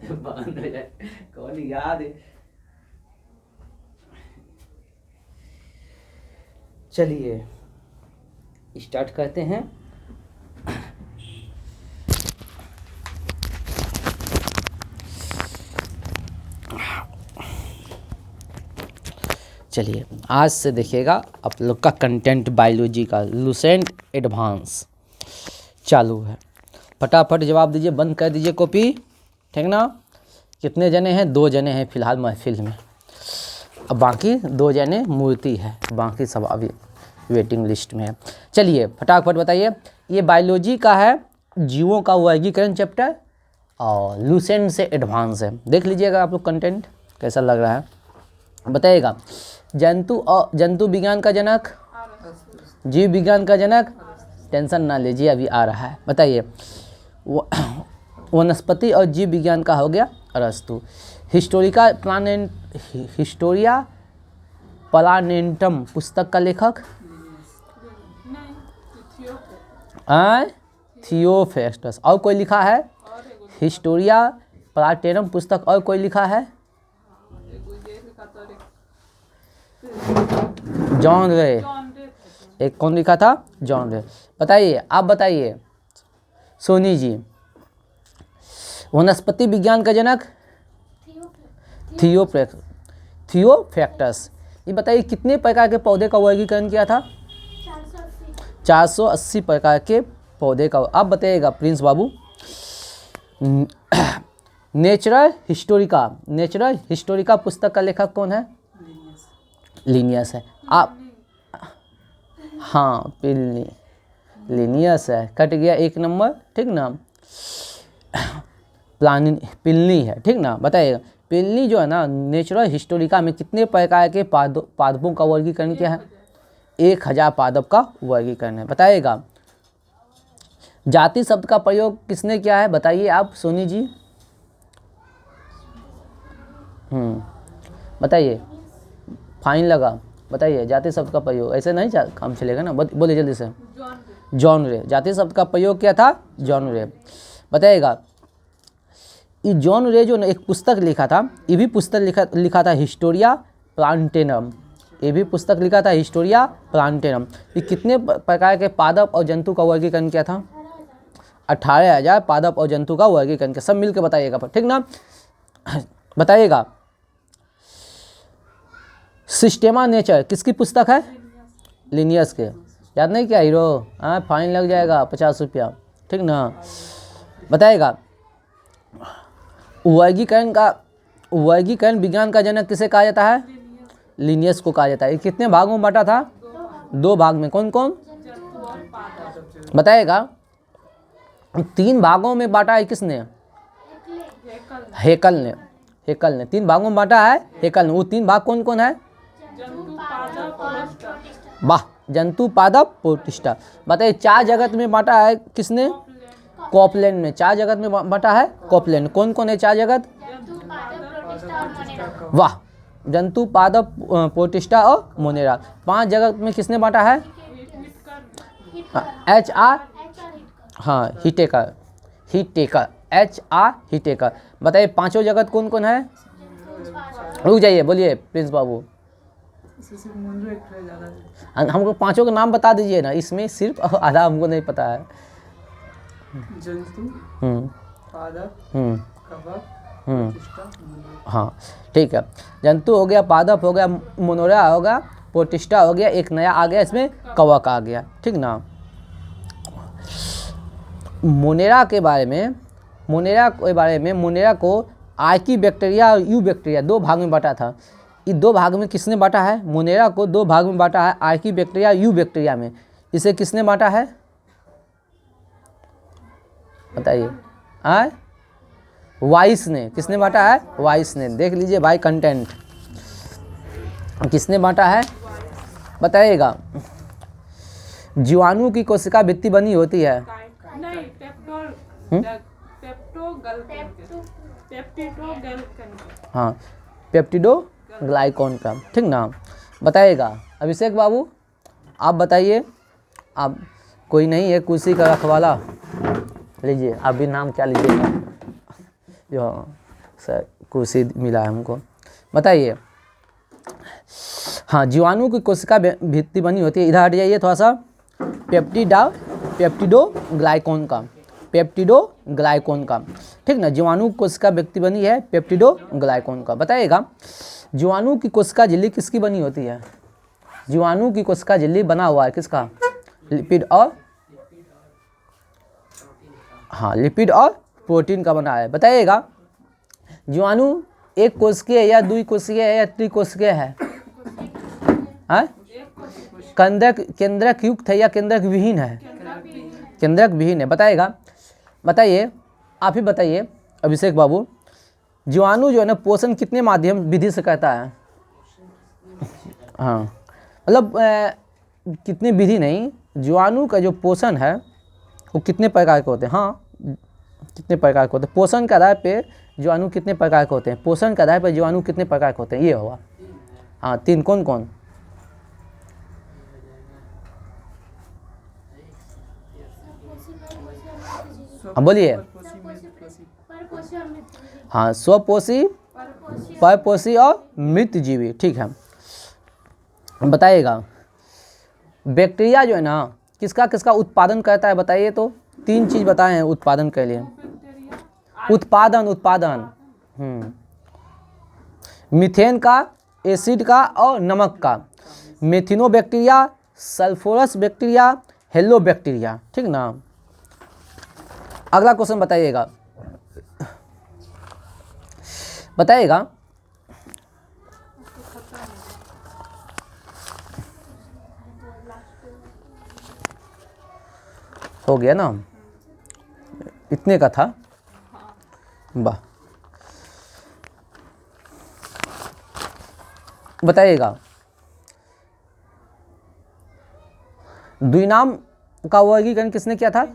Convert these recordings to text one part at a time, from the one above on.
बंद हो जाए, कौन याद है। चलिए स्टार्ट करते हैं। चलिए आज से देखिएगा आप लोग का कंटेंट बायोलॉजी का लूसेंट एडवांस चालू है। फटाफट जवाब दीजिए, बंद कर दीजिए कॉपी, ठीक ना। कितने जने हैं? 2 जने हैं फिलहाल महफिल में, अब बाकी 2 जने मूर्ति है, बाकी सब अभी वेटिंग लिस्ट में है। चलिए फटाफट बताइए, ये बायोलॉजी का है, जीवों का वर्गीकरण चैप्टर और लूसेंट से एडवांस है। देख लीजिएगा आप लोग कंटेंट कैसा लग रहा है, बताइएगा। जंतु विज्ञान का जनक, जीव विज्ञान का जनक, टेंशन ना लीजिए अभी आ रहा है। बताइए वनस्पति और जीव विज्ञान का हो गया अरस्तु। हिस्टोरिया प्लानेटम पुस्तक का लेखक थियोफ्रास्टस। और कोई लिखा है? हिस्टोरिया प्लानेटम पुस्तक और कोई लिखा है? जॉन रे। एक कौन लिखा था? जॉन रे। बताइए, आप बताइए सोनी जी, वनस्पति विज्ञान का जनक थियोफ्रैक्टस। ये बताइए कितने प्रकार के पौधे का वर्गीकरण किया था? 480 प्रकार के पौधे का। आप बताइएगा प्रिंस बाबू। नेचुरल हिस्टोरिका पुस्तक का लेखक कौन है? लिनियस है। आप हाँ लिनियस है, कट गया 1 नंबर, ठीक ना। पिलनी है, ठीक ना। बताइएगा पिलनी जो है ना, नेचुरल हिस्टोरिका में कितने प्रकार के पादपों का वर्गीकरण किया है? 1000 पादप का वर्गीकरण है। बताइएगा जाति शब्द का प्रयोग किसने किया है? बताइए आप सोनी जी। बताइए, फाइन लगा, बताइए जाति शब्द का प्रयोग। ऐसे नहीं काम चलेगा ना, बोलिए जल्दी से। जॉन रे। जाति शब्द का प्रयोग किया था जॉन रे। बताइएगा ये जॉन रे जो एक पुस्तक लिखा था, ये भी पुस्तक लिखा था हिस्टोरिया प्लांटेनम। ये भी पुस्तक लिखा था हिस्टोरिया प्लांटेनम। ये कितने प्रकार के पादप और जंतु का वर्गीकरण किया था? 18,000 पादप और जंतु का वर्गीकरण किया। सब मिलकर बताइएगा, ठीक ना। बताइएगा सिस्टेमा नेचर किसकी पुस्तक है? लिनियस के। याद नहीं क्या हीरो? हाँ, फाइन लग जाएगा 50 रुपया, ठीक ना। बताइएगा वर्गीकरण विज्ञान का जनक किसे कहा जाता है? लिनियस को कहा जाता है। ये कितने भागों में बांटा था? 2 भाग में। कौन कौन? बताइएगा 3 भागों में बांटा है किसने? हेकल ने। 3 भागों में बांटा है हेकल ने। वो 3 भाग कौन कौन है? वाह, जंतु पादप प्रोटिस्टा। बताइए 4 जगत में बांटा है किसने? कॉपलैंड ने। 4 जगत में बांटा है कॉपलैंड। कौन कौन है 4 जगत? वाह, जंतु पादप प्रोटिस्टा और मोनेरा। 5 जगत में किसने बांटा है? HR हाँ हिटेकर HR हिटेकर। बताइए 5 जगत कौन कौन है? रुक जाइए, बोलिए प्रिंस बाबू। हमको 5 का नाम बता दीजिए ना, इसमें सिर्फ आधा हमको नहीं पता है। जंतु, पादप, कवक, हाँ ठीक है। जंतु हो गया, पादप हो गया, मोनेरा होगा, प्रोटिस्टा हो गया, एक नया आ गया इसमें कवक आ गया, ठीक ना। मोनेरा को आर्की बैक्टीरिया और यू बैक्टीरिया 2 भाग में बांटा था। ये 2 भाग में किसने बांटा है? मोनेरा को 2 भाग में बांटा है, आर्की बैक्टीरिया यू बैक्टीरिया में। इसे किसने बांटा है? बताइए। वाइस ने। किसने बांटा है? वाइस ने। देख लीजिए भाई कंटेंट किसने बांटा है, बताइएगा। जीवाणु की कोशिका भित्ति बनी होती है। हाँ, पेप्टिडोग्लाइकॉन का, ठीक ना। बताइएगा अभिषेक बाबू, आप बताइए। आप कोई नहीं है कुर्सी का रखवाला, लीजिए। आप भी नाम क्या लीजिएगा? जो सर कुर्सी मिला है हमको। बताइए, हाँ, जीवाणु की कोशिका भित्ति बनी होती है, इधर हट जाइए थोड़ा सा, पेप्टिडोग्लाइकॉन का, पेप्टिडोग्लाइकॉन का, ठीक ना। जीवाणु कोशिका भित्ति बनी है पेप्टिडोग्लाइकॉन का। बताइएगा, जीवाणु की कोशिका झिल्ली किसकी बनी होती है? जीवाणु की कोशिका झिल्ली बना हुआ है किसका? लिपिड और, हाँ, लिपिड और प्रोटीन का बना है। बताइएगा, जीवाणु एक कोशिकीय या द्विकोशिकीय है या त्रिकोशिकीय है? हाँ, केंद्रक युक्त है या केंद्रक विहीन है? केंद्रक विहीन है। बताइएगा, बताइए, आप ही बताइए अभिषेक बाबू, जीवाणु जो है ना पोषण कितने माध्यम विधि से करता है? हाँ, मतलब कितनी विधि नहीं, जीवाणु का जो पोषण है वो कितने प्रकार के होते हैं? हाँ, कितने प्रकार के होते हैं? पोषण के आधार पे जीवाणु कितने प्रकार के होते हैं? पोषण के आधार पर जीवाणु कितने प्रकार के होते हैं? ये होगा, हाँ, 3। कौन कौन? हाँ, बोलिए। हाँ, स्वपोषी, परपोषी और मृतजीवी, ठीक है। बताइएगा, बैक्टीरिया जो है ना किसका किसका उत्पादन करता है? बताइए तो, 3 चीज बताए हैं उत्पादन के लिए। उत्पादन मीथेन का, एसिड का और नमक का। मेथिनोबैक्टीरिया, सल्फोरस बैक्टीरिया, हेलो बैक्टीरिया, ठीक ना। अगला क्वेश्चन बताइएगा, बताइएगा, हो गया ना, इतने का था, वाह। बताइएगा, द्विनाम का वर्गीकरण किसने किया था?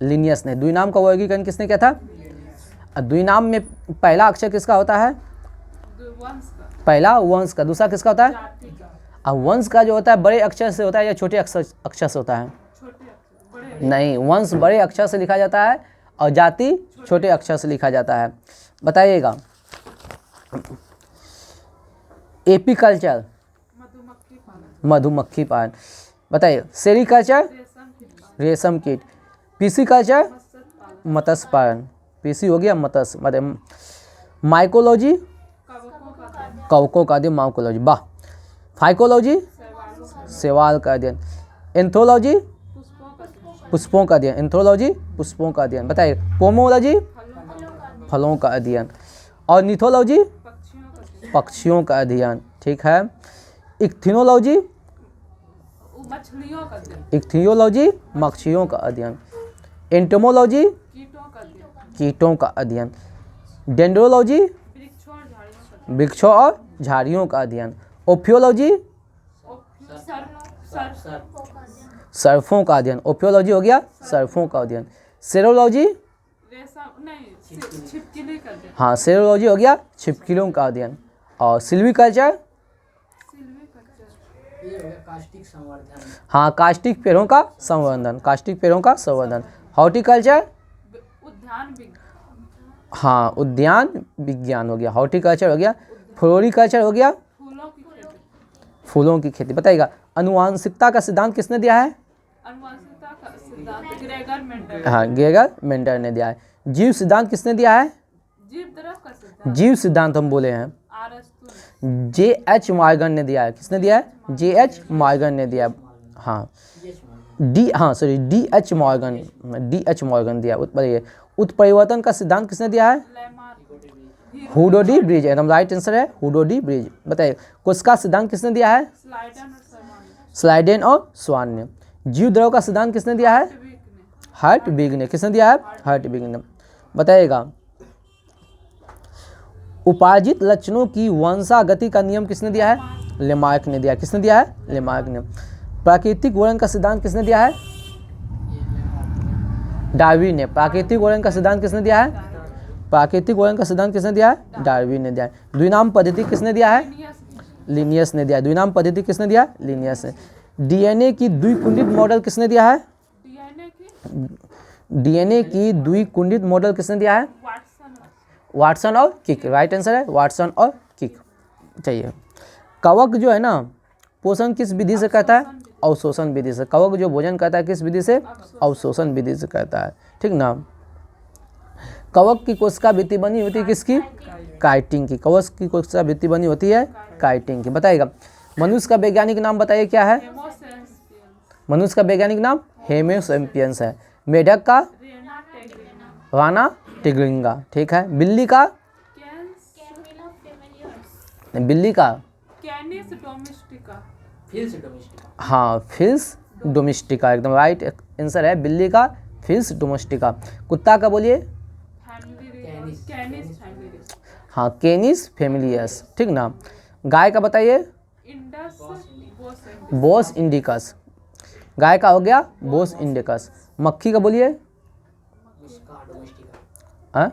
लिनियस ने। द्विनाम का वर्गीकरण किसने किया था? द्विनाम में पहला अक्षर किसका होता है? पहला वंश का, दूसरा किसका होता है? अब वंश का जो होता है बड़े अक्षर से होता है या छोटे अक्षर से होता है? नहीं, वंश बड़े अक्षर से लिखा जाता है और जाति छोटे अक्षर से लिखा जाता है। बताइएगा, एपीकल्चर, मधुमक्खी पालन। बताइए, सेरीकल्चर, रेशम कीट। पीसीकल्चर, मत्स्य पालन। पीसी हो गया मत्स्य। माइकोलॉजी, कवकों का अध्ययन, माइकोलॉजी, वाह। फाइकोलॉजी, शैवाल का अध्ययन। एंथ्रोलॉजी, पुष्पों का अध्ययन। एंथ्रोलॉजी, पुष्पों का अध्ययन। बताइए, पोमोलॉजी, फलों का अध्ययन। और निथोलॉजी, पक्षियों का अध्ययन, ठीक है। इक्थिनोलॉजी, इक्थियोलॉजी, मछलियों का अध्ययन। एंटोमोलॉजी, कीटों का अध्ययन। डेंड्रोलॉजी, वृक्षों और झाड़ियों का अध्ययन। ओफियोलॉजी, सर्फों का अध्ययन। ओफियोलॉजी हो गया सर्फों का अध्ययन। सेरोलॉजी, हाँ, सेरोलॉजी हो गया छिपकलियों का अध्ययन। और सिल्वीकल्चर, हाँ, कास्टिक पेड़ों का संवर्धन, कास्टिक पेड़ों का संवर्धन। हॉर्टिकल्चर, हाँ, उद्यान विज्ञान हो गया, हॉर्टिकल्चर हो गया। फ्लोरिकल्चर हो गया, फूलों की खेती। बताइएगा, अनुवांशिकता का सिद्धांत किसने दिया है? हाँ, ग्रेगर मेंडल ने दिया है। जीव सिद्धांत किसने दिया है? जीव सिद्धांत हम बोले हैं, J.H. मॉर्गन ने दिया है। किसने दिया है? J.H. मॉर्गन ने दिया है। हाँ, D.H. मॉर्गन दिया। बताइए, उत्परिवर्तन का सिद्धांत किसने दिया है? हुडो डी ब्रिज, एकदम राइट आंसर है, हुडो डी ब्रिज। बताइए, कोशिका सिद्धांत किसने दिया है? स्लाइडेन और स्वान ने। जीव द्रव का सिद्धांत किसने दिया है? हर्टविग ने। किसने दिया है? हर्टविग ने। बताइएगा, उपार्जित लक्षणों की वंशागति का नियम किसने दिया है? लेमार्क ने दिया। किसने दिया है? लेमार्क ने। प्राकृतिक वर्णन का सिद्धांत किसने दिया है? डार्विन ने। प्राकृतिक वर्णन का सिद्धांत किसने दिया है? प्राकृतिक वर्णन का सिद्धांत किसने दिया है? डार्विन ने दिया है। द्विनाम पद्धति किसने दिया है? लिनियस ने दिया। द्विनाम पद्धति किसने दिया? लिनियस ने। डीएनए की द्विकुंडित मॉडल किसने दिया है? डीएनए की द्विकुंडित मॉडल किसने दिया है? वाटसन और किक, राइट आंसर है वाटसन और किक। चाहिए कवक जो है ना पोषण किस विधि से करता है? अवशोषण विधि से। कवक जो भोजन करता है किस विधि से? अवशोषण विधि से करता है, ठीक ना। कवक की कोशिका भित्ति बनी होती है किसकी? काइटिन की। कवक की कोशिका भित्ति बनी होती है काइटिन की। बताइएगा मनुष्य का वैज्ञानिक नाम बताइए क्या है? मनुष्य का वैज्ञानिक नाम होमो सैपियंस है। मेढक का? राना टिग्रिंगा, ठीक है। बिल्ली का? बिल्ली का? हाँ फिल्स डोमेस्टिका, एकदम राइट आंसर है बिल्ली का फिल्स डोमेस्टिका। कुत्ता का बोलिए? हाँ कैनिस फैमिलियस, ठीक ना। गाय का बताइए? बोस इंडिकस। गाय का हो गया बोस इंडिकस। मक्खी का बोलिए? हाँ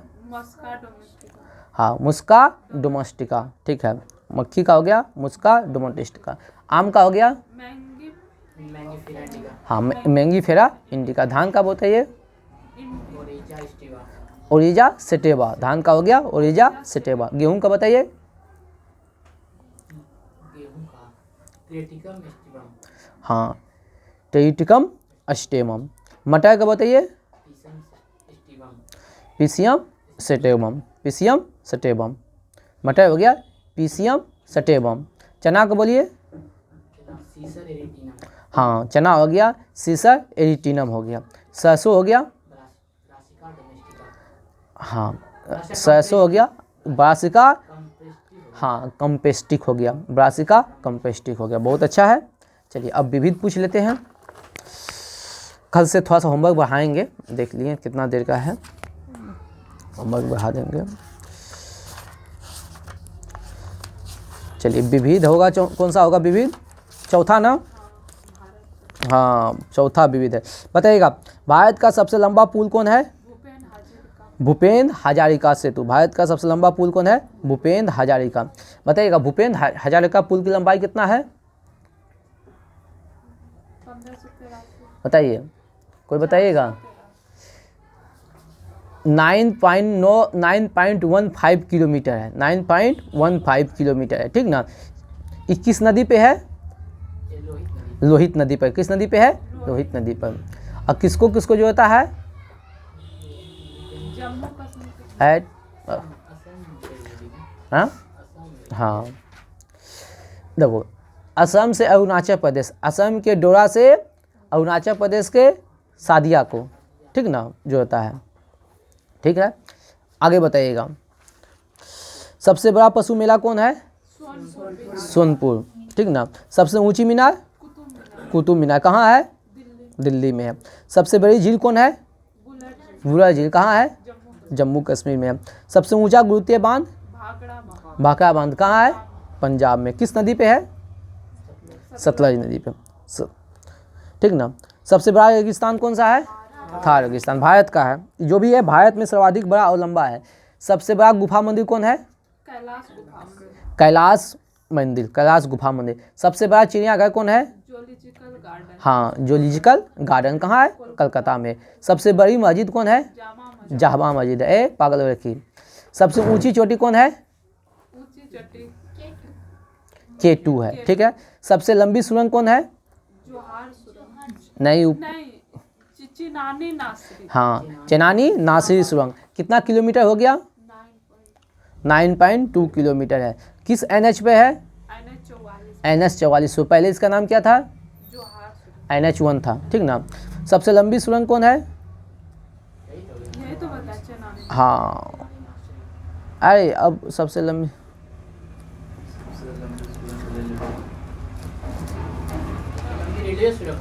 मुस्का डोमेस्टिका, ठीक है। मक्खी का हो गया मुस्का डोमेस्टिका। आम का हो गया? हाँ मैंगीफेरा इंडिका। धान का बताइए? ओरिजा सेटेवा। धान का हो गया ओरिजा सेटेवा। गेहूं का बताइए? हाँ टेरिटिकम अस्टेमम। मटर का बताइए? पीसियम सेटेबम। पीसियम सेटेबम। मटर हो गया पीसियम सेटेबम। चना को बोलिए? हाँ चना हो गया सीसर एरिटिनम हो गया। सरसों हो गया? हाँ सरसों हो गया ब्रासिका, हाँ कम्पेस्टिक हो गया। ब्रासिका कम्पेस्टिक हो गया, बहुत अच्छा है। चलिए अब विविध पूछ लेते हैं। कल से थोड़ा सा होमवर्क बढ़ाएंगे, देख लिए कितना देर का है, होमवर्क बढ़ा देंगे। चलिए विविध होगा कौन सा होगा? विविध चौथा ना? हाँ चौथा विविध है। बताइएगा भारत का सबसे लंबा पुल कौन है? भूपेन हजारिका सेतु। भारत का सबसे लंबा पुल कौन है? भूपेन हजारिका। बताइएगा भूपेन हजारिका पुल की लंबाई कितना है? बताइए कोई बताइएगा? 9.15 किलोमीटर है। 9.15 किलोमीटर है, ठीक ना। 21 नदी पे है? लोहित नदी पर। किस नदी पे है? लोहित नदी पर। और किसको किसको जो होता है? हाँ देखो असम से अरुणाचल प्रदेश, असम के डोरा से अरुणाचल प्रदेश के सादिया को, ठीक ना जो होता है, ठीक है। आगे बताइएगा सबसे बड़ा पशु मेला कौन है? सोनपुर, ठीक ना। सबसे ऊंची मीनार? कुतुब मीनार। कहाँ है? दिल्ली में है। सबसे बड़ी झील कौन है? बुलर झील। कहाँ है? जम्मू कश्मीर में है। सबसे ऊंचा गुरुत्वीय बांध? भाखड़ा बांध। कहाँ है? पंजाब में। किस नदी पे है? सतलज नदी पे, ठीक ना। सबसे बड़ा रेगिस्तान कौन सा है? थार रेगिस्तान। भारत का है, जो भी है भारत में सर्वाधिक बड़ा और लंबा है। सबसे बड़ा गुफा मंदिर कौन है? कैलाश मंदिर, कैलाश गुफा मंदिर। सबसे बड़ा चिड़ियाघर कौन है? हाँ जूलॉजिकल गार्डन। कहाँ है? कलकत्ता में। सबसे बड़ी मस्जिद कौन है? जामा मस्जिद। पागल रखी। सबसे ऊंची चोटी कौन है? K2 है, ठीक है। सबसे लंबी सुरंग कौन है? नहीं हाँ चेनानी नासिरी सुरंग। कितना किलोमीटर हो गया? 9.2 किलोमीटर है। किस NH पे है? NH 44। पहले इसका नाम क्या था? NH1 था, ठीक ना। सबसे लंबी सुरंग कौन है? हाँ अरे अब सबसे लंबी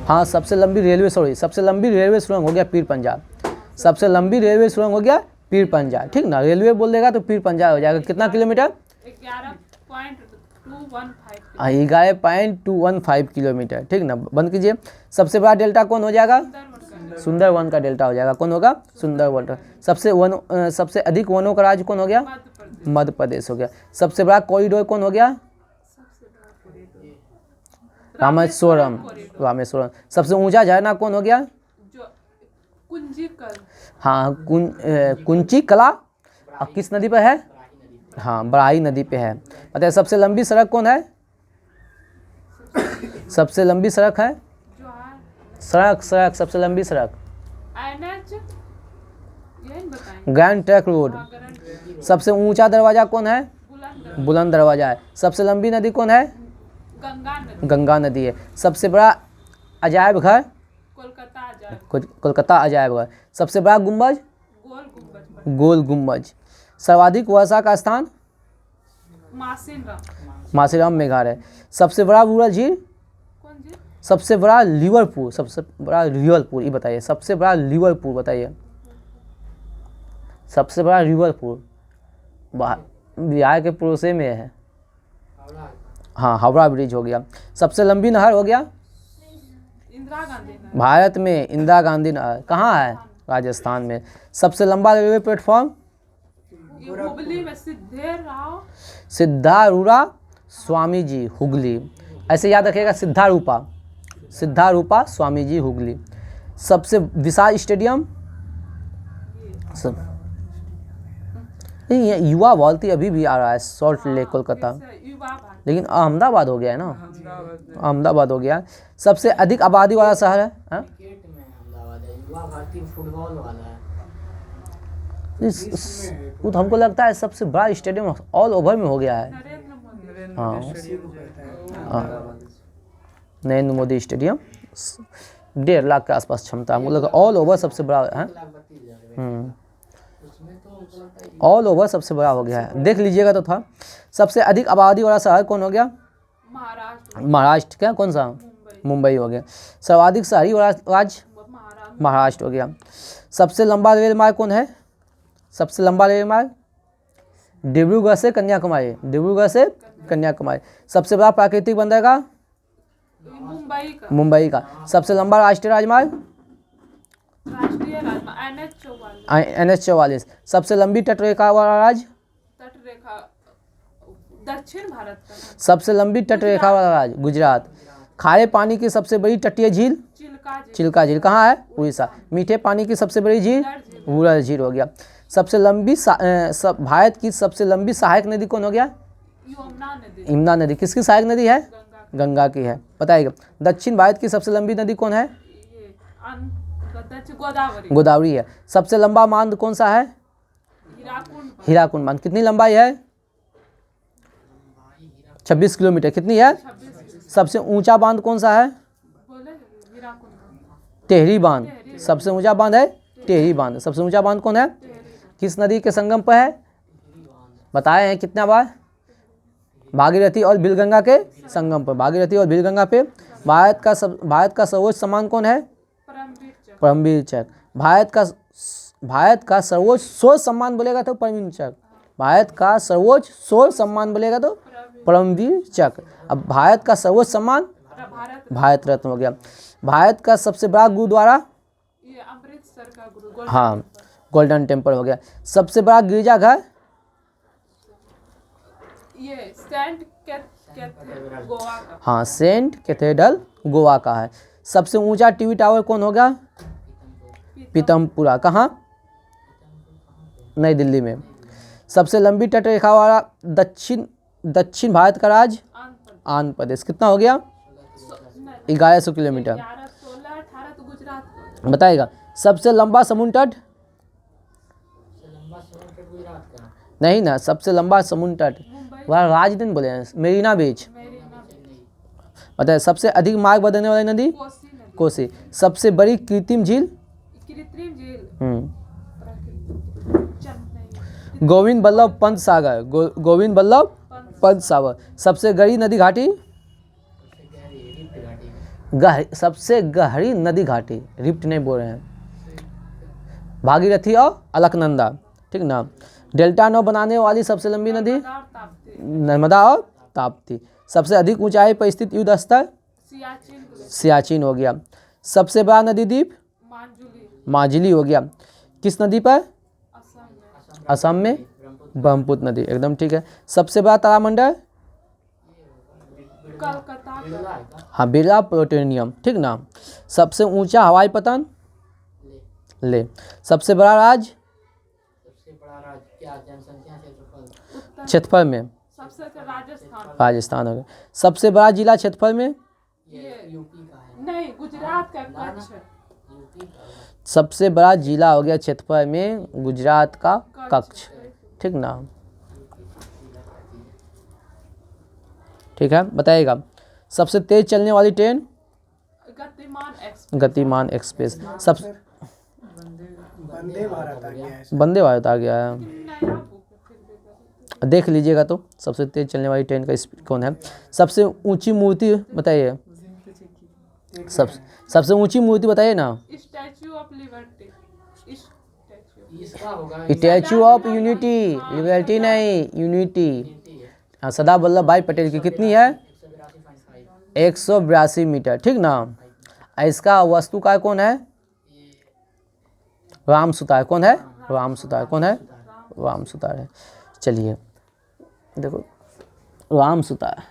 हाँ सबसे लंबी रेलवे, सॉरी सबसे लंबी रेलवे सुरंग हो गया पीर पंजाब। सबसे लंबी रेलवे सुरंग हो गया पीर पंजाब, ठीक ना। रेलवे बोल देगा तो पीर पंजाब हो जाएगा। कितना किलोमीटर? 11.215 किलोमीटर, ठीक ना। बंद कीजिए। सबसे बड़ा डेल्टा कौन हो जाएगा? सुंदरवन का डेल्टा हो जाएगा। कौन होगा? सुंदरवन। सबसे अधिक वनों का राज्य कौन हो गया? मध्य प्रदेश हो गया। सबसे बड़ा कॉरिडोर कौन हो गया? रामेश्वरम। रामेश्वरम। सबसे ऊंचा झरना कौन हो गया? हाँ कुंची कला और किस नदी पर है? हाँ, बराही नदी पे है। बताइए सबसे लंबी सड़क कौन है? सबसे लंबी सड़क है? सड़क सबसे लंबी सड़क ग्रैंड ट्रंक रोड। सबसे ऊंचा दरवाजा कौन है? बुलंद दरवाजा है। सबसे लंबी नदी कौन है? गंगा नदी है। सबसे बड़ा अजायब घर? कोलकाता अजायब घर। सबसे बड़ा गुंबज? गोल गुंबज। सर्वाधिक वर्षा का स्थान? मासेराम मेघालय। सबसे बड़ा रूरल झील? सबसे बड़ा लिवरपूल। सबसे बड़ा लिवरपूल ये बताइए। सबसे बड़ा लिवरपूल बताइए। सबसे बड़ा लिवरपूल बिहार के पड़ोसे में है। हाँ, हावड़ा ब्रिज हो गया। सबसे लंबी नहर हो गया? भारत में इंदिरा गांधी नहर। कहाँ है? राजस्थान में। सबसे लंबा रेलवे प्लेटफॉर्म? सिद्धारूपा स्वामी जी हुगली। ऐसे याद रखिएगा, सिद्धारूपा स्वामी जी हुगली। सबसे विशाल स्टेडियम? नहीं, युवा भारती अभी भी आ रहा है, सॉल्ट लेक कोलकाता, लेकिन अहमदाबाद हो गया है ना, अहमदाबाद हो गया। सबसे अधिक आबादी वाला शहर है? वो तो हमको लगता है सबसे बड़ा स्टेडियम ऑल ओवर में हो गया है। हाँ, नरेंद्र मोदी स्टेडियम 1.5 लाख के आसपास क्षमता, हमको लगा ऑल ओवर सबसे बड़ा है। ऑल ओवर सबसे बड़ा हो गया है, देख लीजिएगा तो था। सबसे अधिक आबादी वाला शहर कौन हो गया? महाराष्ट्र। क्या कौन सा? मुंबई हो गया। सर्वाधिक शहरी वाला राज्य? महाराष्ट्र हो गया। सबसे लंबा रेल मार्ग कौन है? सबसे लंबा रेल मार्ग? डिब्रूगढ़ से कन्याकुमारी। डिब्रूगढ़ से कन्याकुमारी। सबसे बड़ा प्राकृतिक बंदरगाह? मुंबई का। सबसे लंबा राष्ट्रीय राजमार्ग? NH 44। सबसे लंबी तटरेखा वाला राज्य? दक्षिण भारत का। सबसे लंबी तटरेखा वाला राज्य? गुजरात। खारे पानी की सबसे बड़ी तटीय झील? चिल्का झील। कहाँ है? उड़ीसा। मीठे पानी की सबसे बड़ी झील? वुलर झील हो गया। सबसे लंबी भारत की सबसे लंबी सहायक नदी कौन हो गया? यमुना नदी। किसकी सहायक नदी है? गंगा की है। बताइएगा दक्षिण भारत की सबसे लंबी नदी कौन है? गोदावरी है। सबसे लंबा बांध कौन सा है? हीराकुंड बांध। कितनी लंबाई है? 26 किलोमीटर। कितनी है? सबसे ऊंचा बांध कौन सा है? टेहरी बांध। सबसे ऊंचा बांध है टेहरी बांध। सबसे ऊंचा बांध कौन है? किस नदी के संगम पर है? बताए हैं कितना बार? भागीरथी और बिलगंगा के संगम पर। भागीरथी और बिलगंगा पे। भारत का सर्वोच्च सम्मान कौन है? परमवीर चक्र। भारत का सर्वोच्च शौर्य सम्मान बोलेगा तो परमवीर चक्र। भारत का सर्वोच्च शौर्य सम्मान बोलेगा तो परमवीर चक्र। अब भारत का सर्वोच्च सम्मान भारत रत्न हो गया। भारत का सबसे बड़ा गुरुद्वारा? अमृतसर का गुरु। हाँ, गोल्डन टेम्पल हो गया। सबसे बड़ा गिरजाघर? ये सेंट कैथेड्रल गोवा का। हाँ, सेंट कैथेड्रल गोवा का है। सबसे ऊंचा टीवी टावर कौन होगा? पीतमपुरा। कहाँ? नई दिल्ली में। सबसे लंबी तटरेखा वाला दक्षिण भारत का राज्य? आंध्र प्रदेश। कितना हो गया? 1100 किलोमीटर। बताइएगा सबसे लंबा समुद्र तट? नहीं ना, सबसे लंबा समुद्र तट वह राजधानी बोले हैं, मेरीना बीच। बताइए सबसे अधिक मार्ग बदलने वाली नदी? कोसी। सबसे बड़ी कृत्रिम झील? गोविंद बल्लभ पंत सागर। गोविंद बल्लभ पंत सागर। सबसे गहरी नदी घाटी? सबसे गहरी नदी घाटी, रिफ्ट नहीं बोल रहे हैं। भागीरथी और अलकनंदा, ठीक ना। डेल्टा नौ बनाने वाली सबसे लंबी नदी? नर्मदा और ताप्ती। सबसे अधिक ऊंचाई पर स्थित युद्ध स्थल? सियाचिन हो गया। सबसे बड़ा नदी द्वीप? माजुली हो गया। किस नदी पर? असम में ब्रह्मपुत्र नदी, एकदम ठीक है। सबसे बड़ा तारामंडल? हाँ, बिरला प्लूटोनियम, ठीक ना। सबसे ऊंचा हवाई पतन? ले। सबसे बड़ा राज्य? उत्तर क्षेत्रफल में? सबसे अच्छा राजस्थान। राजस्थान हो गया। सबसे बड़ा जिला क्षेत्रफल में? ये नहीं, गुजरात का कच्छ। सबसे बड़ा जिला हो गया क्षेत्रफल में गुजरात का कच्छ। ठीक ना? ठीक है, बताइएगा। सबसे तेज चलने वाली ट्रेन? गतिमान एक्सप्रेस। गतिमान एक्सप्रेस। सब वंदे भारत आ गया है। वंदे भारत आ गया है, नया बुक फिर भी देख लीजिएगा। तो सबसे तेज चलने वाली ट्रेन का स्पीड कौन है? सबसे ऊंची मूर्ति बताइए। सबसे ऊंची मूर्ति बताइए ना। Statue of liberty. Statue of unity, liberty नहीं, यूनिटी। हाँ, सरदार वल्लभ भाई पटेल की कितनी है? 182 मीटर। ठीक ना? इसका वास्तुकार कौन है? राम सुतार। कौन है? राम सुतार। कौन है? राम सुतार है। चलिए देखो, राम सुतार।